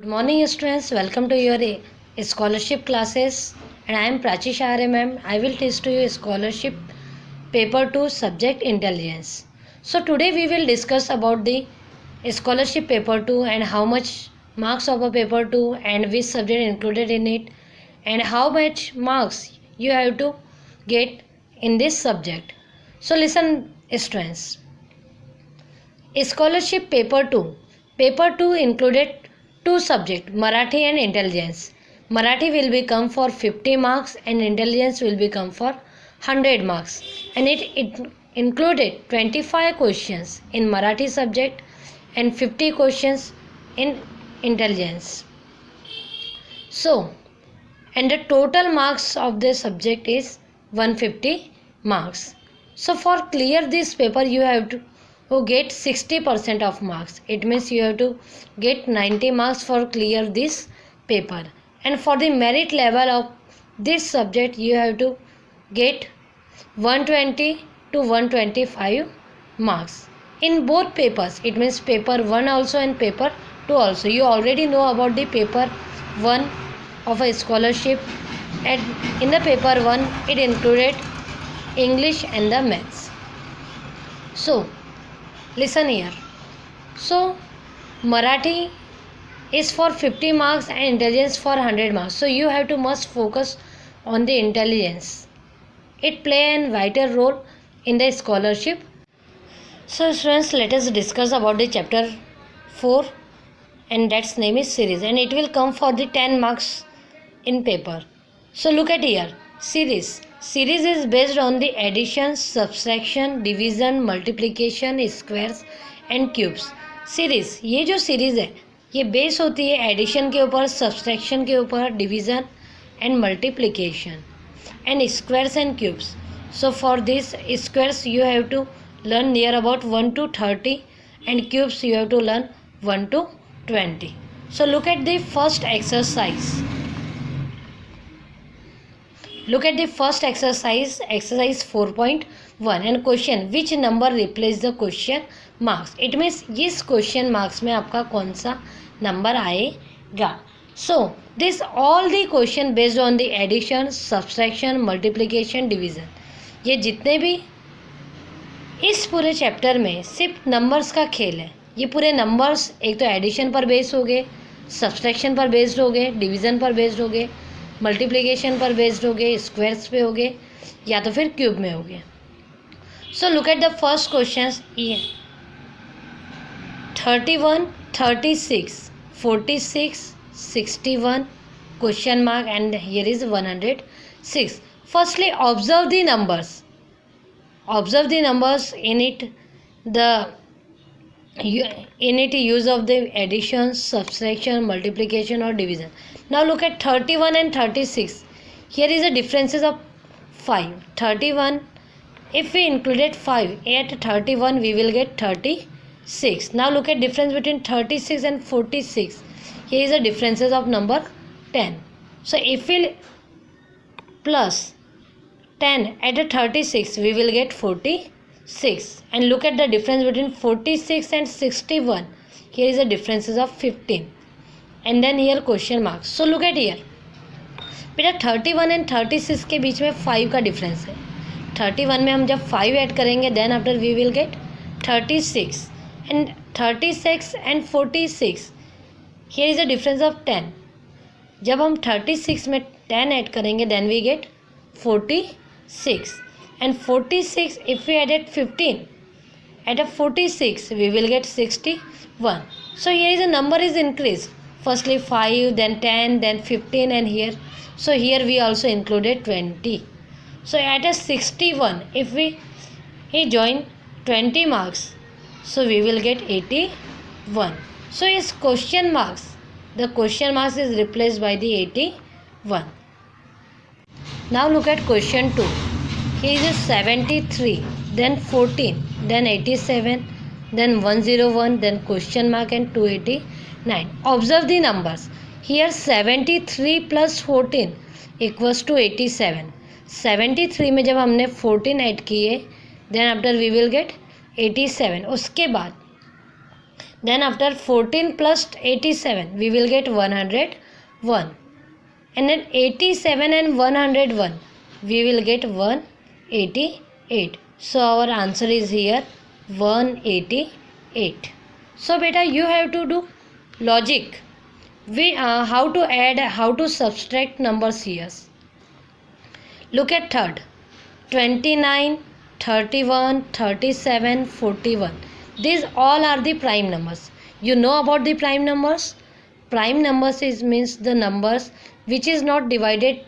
Good morning students, welcome to your scholarship classes and I am Prachi Shahare ma'am. I will teach to you scholarship paper 2 subject intelligence. So today we will discuss about the scholarship paper 2 and how much marks of a paper 2 and which subject included in it and how much marks you have to get in this subject. So listen students. Scholarship paper 2. Paper 2 included two subjects, Marathi and intelligence. Marathi will become for 50 marks and intelligence will become for 100 marks. And it included 25 questions in Marathi subject and 50 questions in intelligence. So, and the total marks of the subject is 150 marks. So for clear this paper you have to get 60% of marks. It means you have to get 90 marks for clear this paper. And for the merit level of this subject you have to get 120 to 125 marks. In both papers, it means paper 1 also and paper 2 also. You already know about the paper 1 of a scholarship, and in the paper 1 it included English and the maths. So listen here. So Marathi is for 50 marks and intelligence for 100 marks. So you have to must focus on the intelligence. It play a vital role in the scholarship. So students, let us discuss about the chapter 4 and that's name is series and it will come for the 10 marks in paper. So look at here. Series. Series is based on the addition, subtraction, division, multiplication, squares and cubes. Series, ये जो series है ये base होती है addition के ऊपर, subtraction के ऊपर, division and multiplication and squares and cubes. So for this squares you have to learn near about 1 to 30 and cubes you have to learn 1 to 20. So look at the first exercise. Look at the first exercise, exercise 4.1 and question, which number replace the question marks. It means इस question marks में आपका कौन सा number आएगा. So this all the question based on the addition, subtraction, multiplication, division. ये जितने भी इस पूरे चैप्टर में सिर्फ नंबर्स का खेल है. ये पूरे नंबर्स एक तो एडिशन पर बेस्ड हो गए, सब्सट्रैक्शन पर बेस्ड हो गए, डिवीज़न पर बेस्ड हो गए, मल्टीप्लिकेशन पर बेस्ड हो गए, स्क्वायर्स पे हो गए या तो फिर क्यूब में हो गए. सो look at the first question. ये 31, 36, 46, 61 question mark and here is 106. Firstly, observe the numbers. Observe the numbers in it. In it use of the addition, subtraction, multiplication or division. Now look at 31 and 36. Here is the differences of 5. 31, if we included 5 at 31 we will get 36. Now look at difference between 36 and 46. Here is the differences of number 10. So if we plus 10 at 36 we will get 46. And look at the difference between 46 and 61. Here is the differences of 15. And then here question marks. So look at here. बेटा 31 and 36 के बीच में 5 का difference है. 31 में हम जब 5 add करेंगे then after we will get 36. And 36 and 46. Here is the difference of 10. जब हम 36 में 10 ऐड करेंगे then we get 46. And 46 if we added 15 at a 46 we will get 61. So here is a number is increased. Firstly 5, then 10, then 15 and here. So here we also included 20. So at a 61 if we join 20 marks so we will get 81. So is question marks. The question marks is replaced by the 81. Now look at question 2. Here is 73, then 14, then 87, then 101, then question mark and 289. Observe the numbers. Here 73 plus 14 equals to 87. 73 में जब हमने 14 add किए then after we will get 87. उसके बाद Then after 14 plus 87, we will get 101. And then 87 and 101, we will get 188. So our answer is here 188. So beta, you have to do logic. How to add, how to subtract numbers here. Look at third. 29, 31, 37, 41. These all are the prime numbers. You know about the prime numbers? Prime numbers means the numbers which is not divided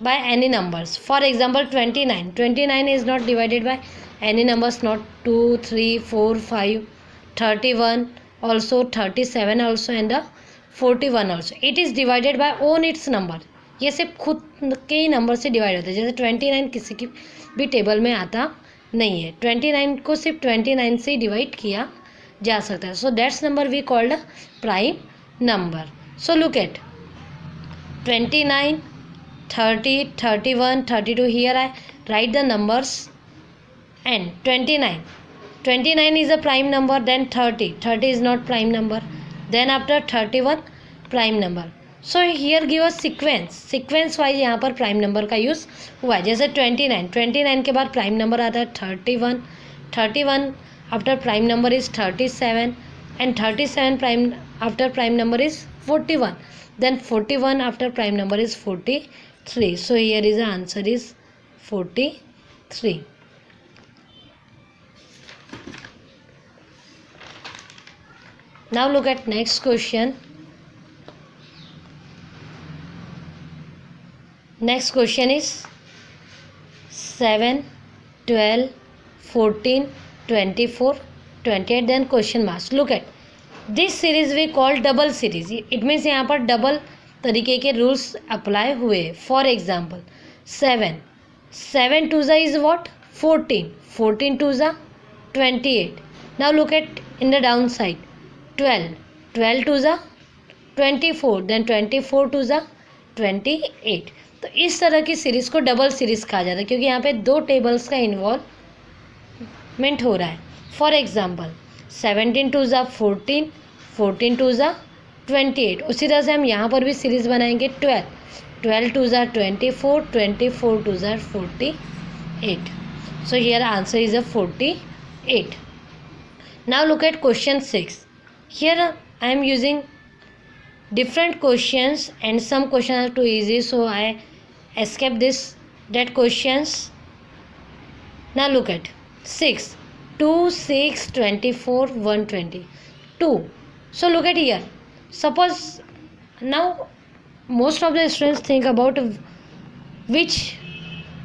by any numbers. For example, 29. 29 is not divided by any numbers, not 2, 3, 4, 5, 31 also, 37 also and the 41 also. It is divided by own its number. ये सिर्फ खुद के ही number से divide होता है. जैसे 29 किसी की भी टेबल में आता नहीं है. 29 को सिर्फ 29 से ही डिवाइड किया जा सकता है. So that's number we called prime number. So look at 29, 30, 31, 32. Here I write the numbers and 29. 29 is a prime number. Then 30. 30 is not prime number. Then after 31 prime number. So here give a sequence wise यहाँ पर prime number का use हुआ है. जैसे 29 के बाद prime number आता है 31 after prime number is 37 and 37 prime after prime number is 41. Then 41 after prime number is 43. So here is the answer is 43. Now look at next question. Next question is 7, 12, 14, 24, 28. Then question marks. Look at this series we call double series. It means यहाँ पर double तरीके के rules apply हुए. For example 7 twos is what 14 twos 28. Now look at in the down side 12 twos 24. Then 24 to ज़ा 28. तो इस तरह की सीरीज को डबल सीरीज कहा जाता है क्योंकि यहाँ पे दो टेबल्स का इन्वॉल्वमेंट हो रहा है. फॉर एग्जांपल 17 टू ज़ा 14 टू ज़ा 28. उसी तरह से हम यहाँ पर भी सीरीज बनाएंगे 12 टू ज़ा 24 टू ज़ा 48. So here answer is a 48. Now look eight question 6. Here I am using different questions and some questions are too easy, so I escape that questions. Now look at 6, 2, 6, 24, 120, 2. So look at here. Suppose now most of the students think about which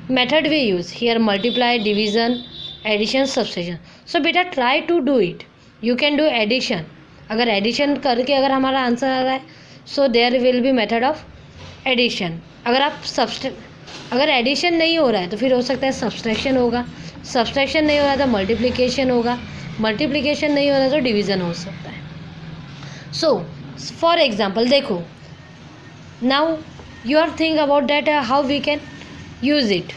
method we use here: multiply, division, addition, subtraction. So beta, try to do it. You can do addition. अगर addition करके अगर हमारा answer आ रहा है so there will be method of addition. अगर addition नहीं हो रहा है तो फिर हो सकता है सब्सट्रैक्शन होगा. सब्सट्रैक्शन नहीं हो रहा है तो मल्टीप्लिकेशन होगा. मल्टीप्लिकेशन नहीं हो रहा है तो डिवीज़न हो सकता है. सो फॉर एग्जांपल देखो, now you are think about that how we can use it.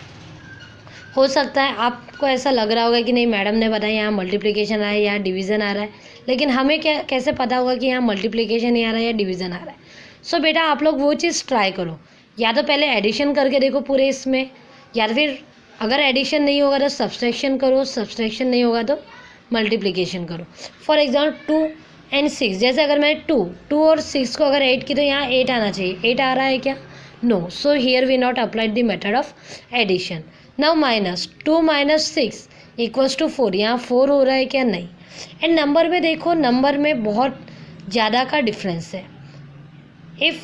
हो सकता है आपको ऐसा लग रहा होगा कि नहीं मैडम ने बताया यहाँ मल्टीप्लिकेशन आ रहा है या डिवीज़न आ रहा है, लेकिन हमें कैसे पता होगा कि यहाँ मल्टीप्लिकेशन ही आ रहा है या डिवीज़न आ रहा है. सो बेटा आप लोग वो चीज़ ट्राई करो. या तो पहले एडिशन करके देखो पूरे इसमें, या फिर अगर एडिशन नहीं होगा तो सब्सट्रैक्शन करो, सब्सट्रैक्शन नहीं होगा तो मल्टीप्लिकेशन करो. For example 2 and 6. जैसे अगर मैं 2 और 6 को अगर 8 की तो यहाँ 8 आना चाहिए. 8 आ रहा है क्या? No. So here we not applied the method of addition. Now minus 2 - 6 = 4. यहाँ 4 हो रहा है क्या? नहीं. एंड नंबर में देखो, नंबर में बहुत ज़्यादा का डिफरेंस है. If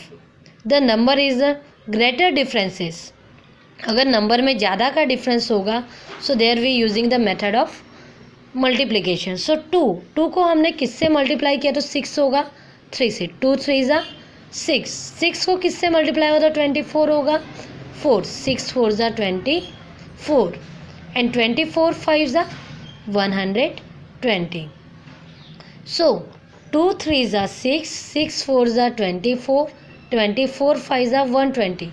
the number is greater differences, अगर नंबर में ज़्यादा का डिफरेंस होगा so there we using the method of multiplication. So 2 को हमने किससे मल्टीप्लाई किया तो 6 होगा 3 से. 2 3 ज़ा 6. 6 को किससे मल्टीप्लाई होगा तो 24 होगा 4. 6 4 ज़ा 24 एंड 24 5 ज़ा 120. सो 2 3 ज़ा 6, 6 4 ज़ा 24, 24 5 ज़ा 120.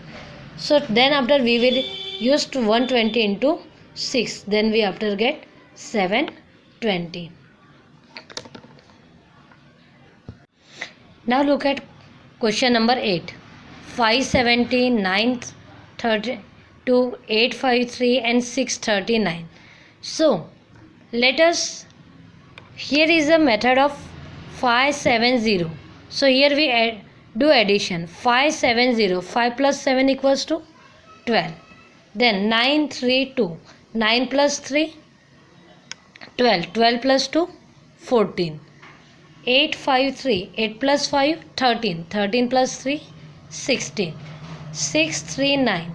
So then after we will use 120 into 6, then we after get 720. Now look at question number 8. 570, 932, 853 and 639. So let us, here is a method of 570. So here we do addition. 570, 5 plus 7 equals to 12. Then 932, 9 plus 3, 12, 12 plus 2, 14. 853, 8 plus 5, 13, 13 plus 3, 16. 639,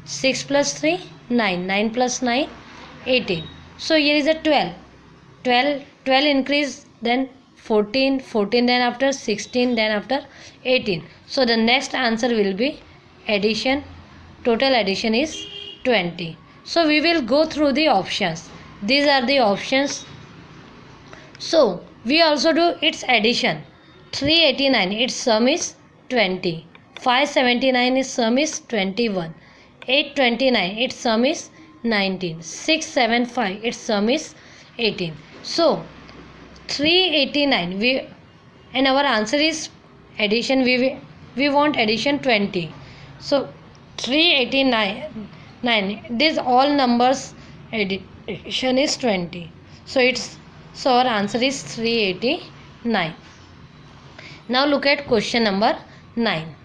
6 plus 3, 9, 9 plus 9, 18. So here is a 12. 12 increase, then 14, 14 then after 16, then after 18. So the next answer will be addition. Total addition is 20. So we will go through the options. These are the options. So we also do its addition. 389, its sum is 20. 579, its sum is 21. 829, its sum is 19. 675, its sum is 18. So 389, and our answer is addition. We want addition 20. So 389, these all numbers addition is 20. So our answer is 389. Now look at question number 9.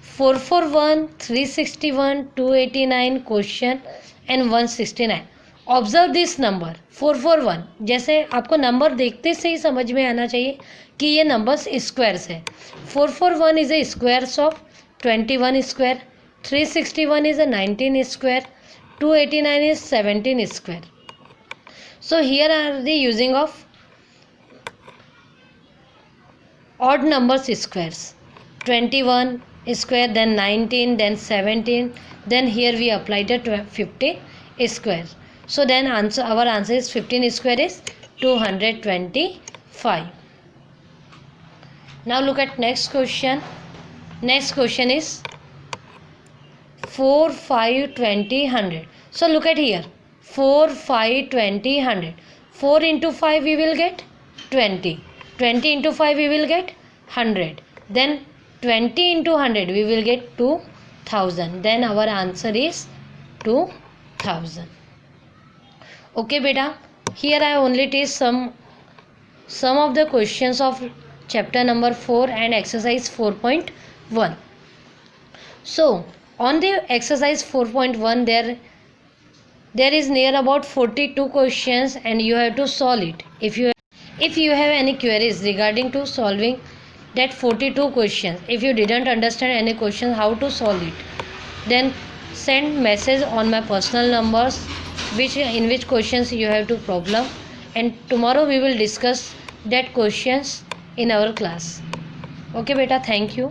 441, 361, 289 question and 169. Observe this number 441. जैसे आपको number देखते से ही समझ में आना चाहिए कि ये नंबर्स स्क्वायर्स है. 441 is a squares of 21 square. 361 is a 19 square. 289 is 17 square. So here are the using of odd numbers squares. 21 square, then 19, then 17, then here we applied a 15 square. So then our answer is 15 square is 225. Now look at next question. Next question is 4, 5, 20, 100. So look at here. 4, 5, 20, 100. 4 into 5 we will get 20. 20 into 5 we will get 100. Then 20 into 100 we will get 2000. Then our answer is 2000. Okay beta. Here I only teach some of the questions of chapter number 4 and exercise 4.1. So on the exercise 4.1 there is near about 42 questions and you have to solve it. If you have any queries regarding to solving that 42 questions, if you didn't understand any question how to solve it, then send message on my personal numbers in which questions you have to problem, and tomorrow we will discuss that questions in our class. Okay beta, thank you.